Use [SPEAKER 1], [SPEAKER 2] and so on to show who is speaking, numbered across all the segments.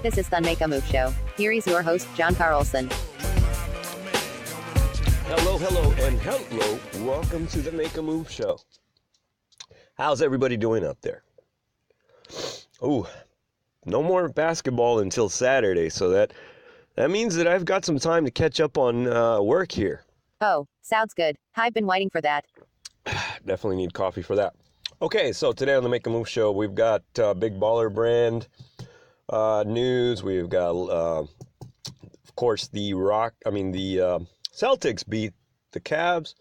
[SPEAKER 1] This is the Make a Move Show. Here is your host, John Carlson.
[SPEAKER 2] Hello, and hello. Welcome to the Make a Move Show. How's everybody doing up there? Oh, no more basketball until Saturday, so that means that I've got some time to catch up on work here.
[SPEAKER 1] Oh, sounds good. I've been waiting for that.
[SPEAKER 2] Definitely need coffee for that. Okay, so today on the Make a Move Show, we've got Big Baller Brand news. We've got, of course, the Celtics beat the Cavs.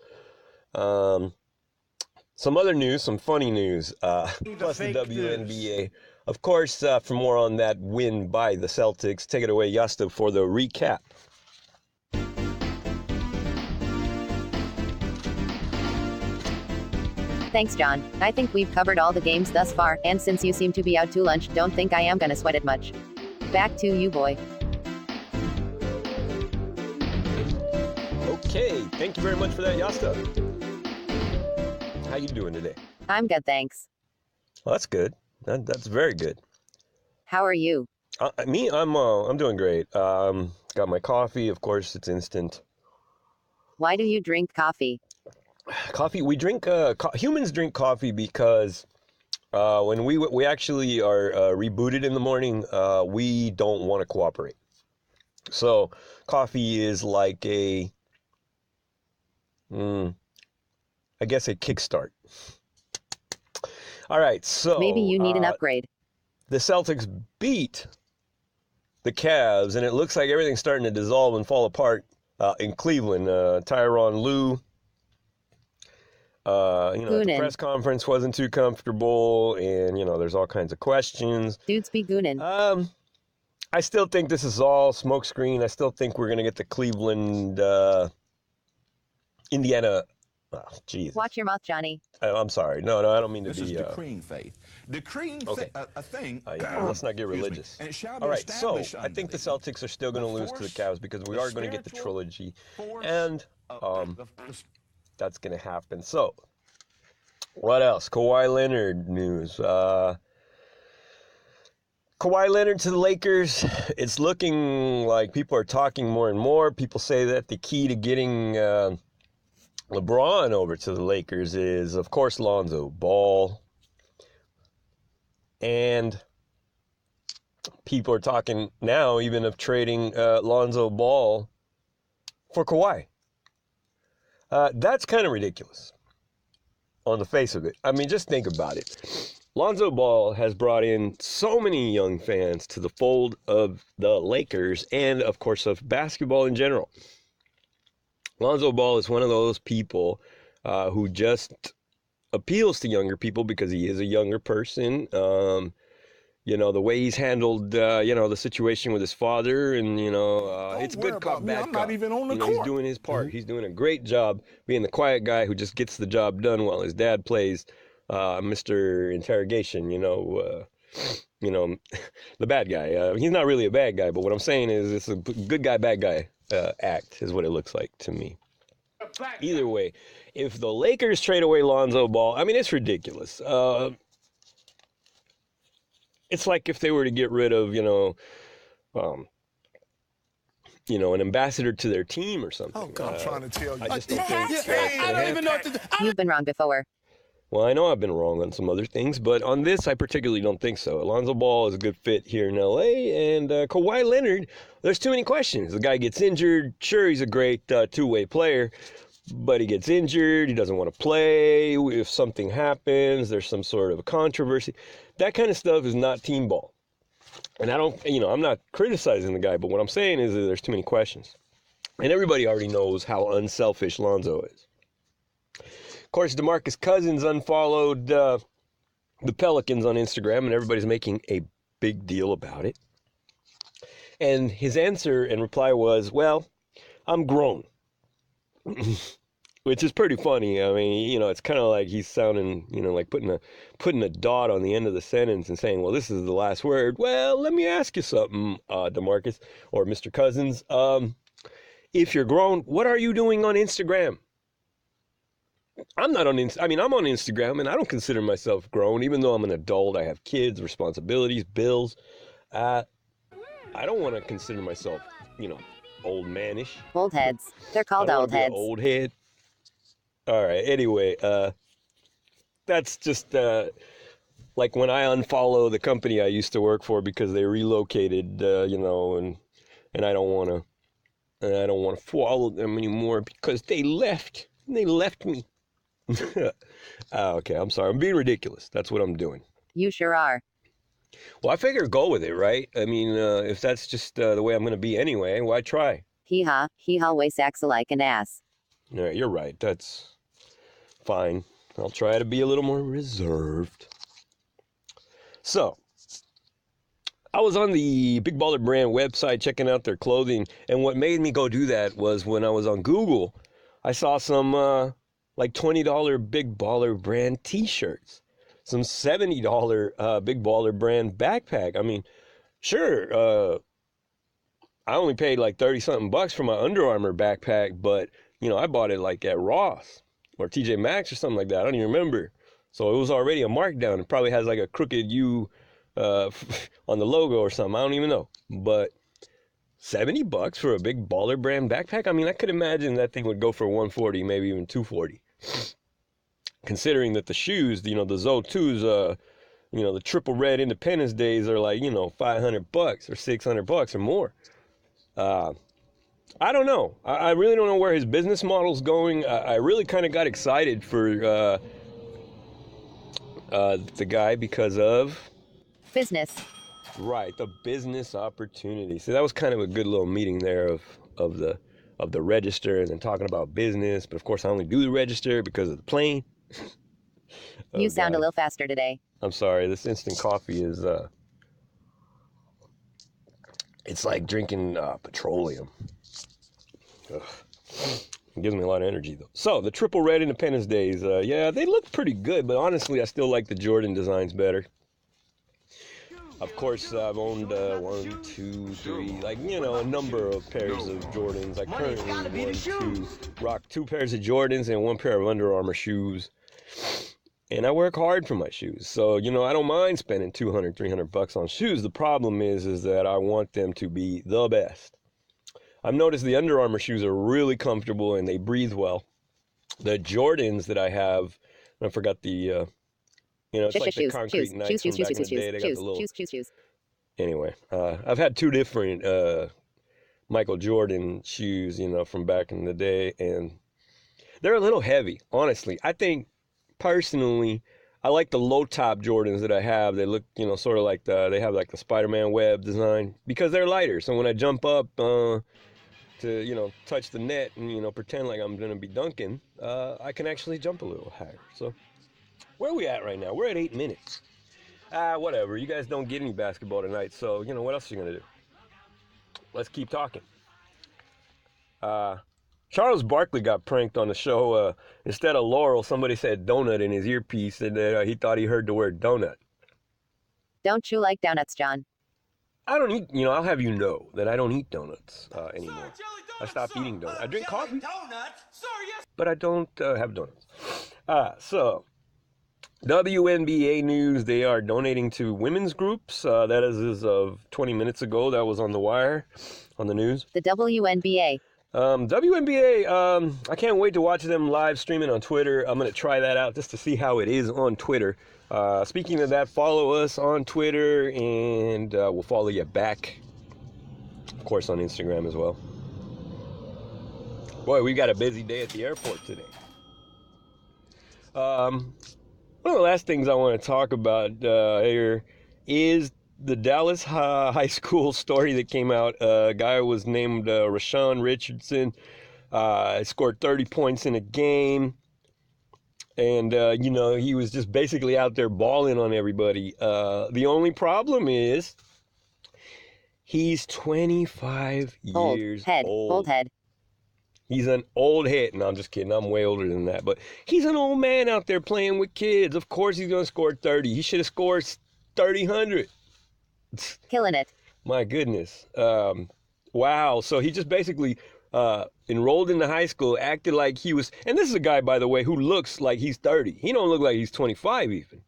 [SPEAKER 2] Some other news, some funny news, plus the WNBA. Of course, for more on that win by the Celtics, take it away, Yasta, for the recap.
[SPEAKER 1] Thanks, John. I think we've covered all the games thus far, and since you seem to be out to lunch, don't think I am gonna sweat it much. Back to you, boy.
[SPEAKER 2] Okay, thank you very much for that, Yasta. How you doing today?
[SPEAKER 1] I'm good, thanks.
[SPEAKER 2] Well, that's good. That's very good.
[SPEAKER 1] How are you?
[SPEAKER 2] I'm doing great. Got my coffee. Of course, it's instant.
[SPEAKER 1] Why do you drink coffee?
[SPEAKER 2] Coffee. We drink. Humans drink coffee because when we actually are rebooted in the morning, we don't want to cooperate. So coffee is like I guess a kickstart. All right, so
[SPEAKER 1] maybe you need an upgrade.
[SPEAKER 2] The Celtics beat the Cavs, and it looks like everything's starting to dissolve and fall apart in Cleveland. Tyronn Lue, the press conference wasn't too comfortable, and there's all kinds of questions.
[SPEAKER 1] Dudes be goonin'.
[SPEAKER 2] I still think this is all smokescreen. I still think we're gonna get the Cleveland, Indiana. Oh, geez.
[SPEAKER 1] Watch your mouth, Johnny.
[SPEAKER 2] I'm sorry. No, I don't mean to be.
[SPEAKER 3] This is decreeing faith. Decreeing a thing.
[SPEAKER 2] Let's not get religious. All right, so I think the Celtics are still going to lose to the Cavs because we are going to get the trilogy, and that's going to happen. So, what else? Kawhi Leonard news. Kawhi Leonard to the Lakers. It's looking like people are talking more and more. People say that the key to getting LeBron over to the Lakers is, of course, Lonzo Ball. And people are talking now even of trading Lonzo Ball for Kawhi. That's kind of ridiculous on the face of it. I mean, just think about it. Lonzo Ball has brought in so many young fans to the fold of the Lakers and, of course, of basketball in general. Lonzo Ball is one of those people who just appeals to younger people because he is a younger person. The way he's handled, the situation with his father, and it's good cop, bad cop.
[SPEAKER 3] I'm not even on the court.
[SPEAKER 2] He's doing his part. He's doing a great job being the quiet guy who just gets the job done while his dad plays Mr. Interrogation. The bad guy. He's not really a bad guy, but what I'm saying is it's a good guy, bad guy act is what it looks like to me. Either way, if the Lakers trade away Lonzo Ball, I mean, it's ridiculous. It's like if they were to get rid of, an ambassador to their team or something.
[SPEAKER 3] Oh, God, I'm trying to tell you.
[SPEAKER 2] I just don't think
[SPEAKER 3] I don't even know what to do.
[SPEAKER 1] You've been wrong before.
[SPEAKER 2] Well, I know I've been wrong on some other things, but on this, I particularly don't think so. Alonzo Ball is a good fit here in L.A., and Kawhi Leonard, there's too many questions. The guy gets injured. Sure, he's a great two-way player, but he gets injured. He doesn't want to play. If something happens, there's some sort of a controversy. That kind of stuff is not team ball. And I'm not criticizing the guy, but what I'm saying is that there's too many questions. And everybody already knows how unselfish Lonzo is. Of course, DeMarcus Cousins unfollowed the Pelicans on Instagram, and everybody's making a big deal about it. And his answer and reply was, well, I'm grown. Which is pretty funny. I mean, it's kind of like he's sounding, like putting a dot on the end of the sentence and saying, well, this is the last word. Well, let me ask you something, DeMarcus or Mr. Cousins. If you're grown, what are you doing on Instagram? I'm on Instagram, and I don't consider myself grown, even though I'm an adult. I have kids, responsibilities, bills. I don't want to consider myself, old manish.
[SPEAKER 1] Old heads. They're
[SPEAKER 2] I
[SPEAKER 1] called
[SPEAKER 2] don't want
[SPEAKER 1] old
[SPEAKER 2] to be an
[SPEAKER 1] heads.
[SPEAKER 2] old head. All right. Anyway, that's just like when I unfollow the company I used to work for because they relocated, and I don't want to. And I don't want to follow them anymore because they left. They left me. Okay, I'm sorry. I'm being ridiculous. That's what I'm doing.
[SPEAKER 1] You sure are.
[SPEAKER 2] Well, I figure go with it, right? I mean, if that's just the way I'm going to be anyway, why try?
[SPEAKER 1] He always acts like an ass.
[SPEAKER 2] All right, you're right. That's fine. I'll try to be a little more reserved. So, I was on the Big Baller Brand website checking out their clothing, and what made me go do that was when I was on Google, I saw some like $20 Big Baller Brand t-shirts, some $70 Big Baller Brand backpack. I mean, sure, I only paid like 30-something bucks for my Under Armour backpack, but, I bought it like at Ross or TJ Maxx or something like that. I don't even remember. So it was already a markdown. It probably has like a crooked U on the logo or something. I don't even know. But $70 for a Big Baller Brand backpack? I mean, I could imagine that thing would go for $140, maybe even $240. Considering that the shoes, the Zo2s, the triple red Independence Days are like, $500 or $600 or more. I don't know. I really don't know where his business model's going. I really kind of got excited for the guy because of
[SPEAKER 1] Business.
[SPEAKER 2] right, the business opportunity. So that was kind of a good little meeting there of the register and then talking about business. But of course, I only do the register because of the plane.
[SPEAKER 1] You sound a little faster today.
[SPEAKER 2] I'm sorry. This instant coffee is it's like drinking petroleum. Ugh. It gives me a lot of energy, though. So, the triple red Independence Days, yeah, they look pretty good, but honestly, I still like the Jordan designs better. Of course, I've owned 1, 2, 3, like, a number of pairs of Jordans. I currently rock 2 pairs of Jordans and 1 pair of Under Armour shoes. And I work hard for my shoes. So, I don't mind spending $200, $300 on shoes. The problem is that I want them to be the best. I've noticed the Under Armour shoes are really comfortable and they breathe well. The Jordans that I have, I forgot the, it's like the concrete Nikes from back in the day. They got the little...
[SPEAKER 1] Shoes.
[SPEAKER 2] Anyway, I've had 2 different Michael Jordan shoes, from back in the day, and they're a little heavy, honestly. I think, personally, I like the low-top Jordans that I have. They look, sort of like they have like the Spider-Man web design because they're lighter. So when I jump up to, touch the net and, pretend like I'm going to be dunking, I can actually jump a little higher. So where are we at right now? We're at 8 minutes. Whatever. You guys don't get any basketball tonight. So, what else are you going to do? Let's keep talking. Charles Barkley got pranked on the show. Instead of Laurel, somebody said donut in his earpiece, and he thought he heard the word donut.
[SPEAKER 1] Don't you like donuts, John?
[SPEAKER 2] I don't eat, I'll have you know that I don't eat donuts anymore. I stopped eating donuts. I drink coffee, but I don't have donuts. So, WNBA news, they are donating to women's groups. That is as of 20 minutes ago. That was on the wire, on the news.
[SPEAKER 1] The WNBA.
[SPEAKER 2] WNBA, I can't wait to watch them live streaming on Twitter. I'm going to try that out just to see how it is on Twitter. Speaking of that, follow us on Twitter, and we'll follow you back. Of course, on Instagram as well. Boy, we got a busy day at the airport today. One of the last things I want to talk about here is the Dallas high school story that came out. A guy was named Rashawn Richardson. Scored 30 points in a game. And, he was just basically out there balling on everybody. The only problem is he's 25 years old.
[SPEAKER 1] Old head.
[SPEAKER 2] He's an old head. No, I'm just kidding. I'm way older than that. But he's an old man out there playing with kids. Of course he's going to score 30. He should have scored 3,000.
[SPEAKER 1] Killing it.
[SPEAKER 2] My goodness. Wow. So he just basically enrolled into high school, acted like he was, and this is a guy, by the way, who looks like he's 30. He don't look like he's 25 even.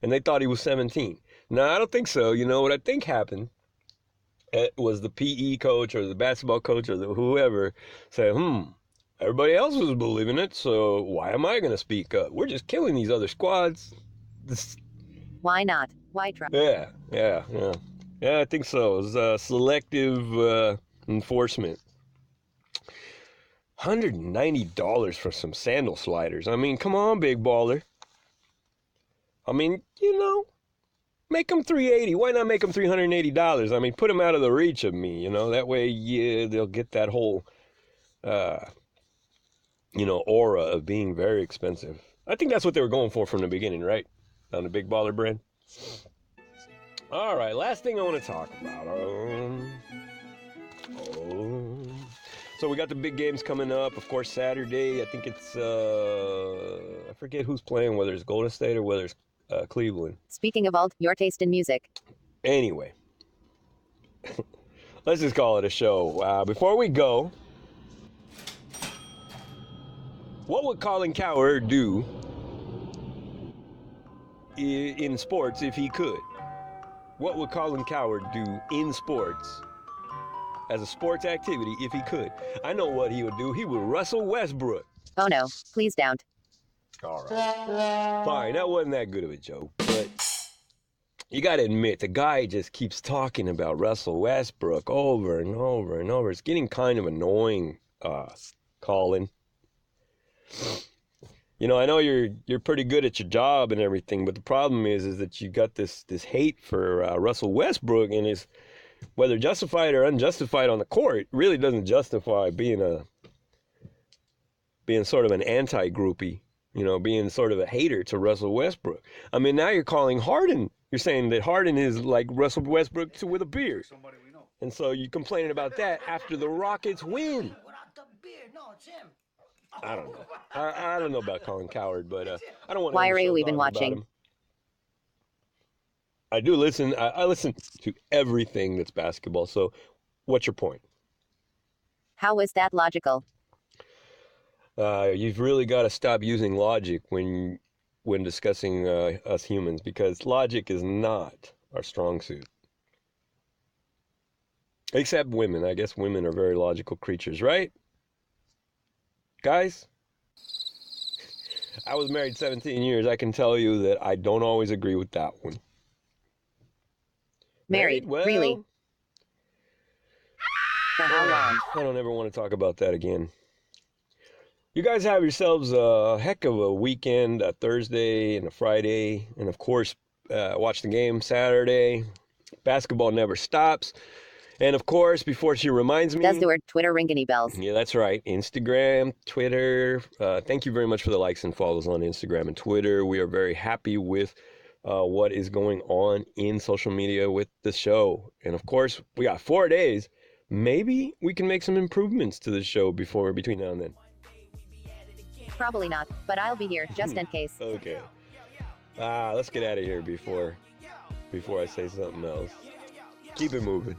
[SPEAKER 2] And they thought he was 17. No, I don't think so. You know what I think happened? it was the PE coach or the basketball coach or whoever say, everybody else was believing it, so why am I going to speak up? We're just killing these other squads.
[SPEAKER 1] Why not? Why try?
[SPEAKER 2] Yeah, I think so. It was selective enforcement. $190 for some sandal sliders. I mean, come on, big baller. I mean, make them $380. Why not make them $380? I mean, put them out of the reach of me, That way, they'll get that whole, aura of being very expensive. I think that's what they were going for from the beginning, right? On the big baller brand. All right, last thing I want to talk about. So we got the big games coming up. Of course, Saturday. I think it's I forget who's playing, whether it's Golden State or whether it's Cleveland.
[SPEAKER 1] Speaking of alt, your taste in music.
[SPEAKER 2] Anyway, let's just call it a show. Before we go, what would Colin Cowherd do in sports if he could? What would Colin Cowherd do in sports as a sports activity if he could? I know what he would do. He would Russell Westbrook.
[SPEAKER 1] Oh no, please don't.
[SPEAKER 2] All right. Fine, that wasn't that good of a joke, but you got to admit, the guy just keeps talking about Russell Westbrook over and over and over. It's getting kind of annoying, Colin. I know you're pretty good at your job and everything, but the problem is that you got this hate for Russell Westbrook, and is whether justified or unjustified on the court, really doesn't justify being sort of an anti-groupie, being sort of a hater to Russell Westbrook. I mean, now you're calling Harden. You're saying that Harden is like Russell Westbrook with a beard. And so you're complaining about that after the Rockets win. I don't know. I don't know about Colin Cowherd, but I don't want to.
[SPEAKER 1] Why are you even watching?
[SPEAKER 2] I do listen. I listen to everything that's basketball. So what's your point?
[SPEAKER 1] How is that logical?
[SPEAKER 2] You've really got to stop using logic when discussing us humans, because logic is not our strong suit. Except women. I guess women are very logical creatures, right? Guys, I was married 17 years. I can tell you that I don't always agree with that one.
[SPEAKER 1] Married?
[SPEAKER 2] Well,
[SPEAKER 1] really? For how long?
[SPEAKER 2] I don't ever want to talk about that again. You guys have yourselves a heck of a weekend, a Thursday and a Friday. And of course, watch the game Saturday. Basketball never stops. And of course, before she reminds me...
[SPEAKER 1] Does the word Twitter ring any bells?
[SPEAKER 2] Yeah, that's right. Instagram, Twitter. Thank you very much for the likes and follows on Instagram and Twitter. We are very happy with what is going on in social media with the show. And of course, we got 4 days. Maybe we can make some improvements to the show between now and then.
[SPEAKER 1] Probably not, but I'll be here just in case.
[SPEAKER 2] Okay. Let's get out of here before I say something else. Keep it moving.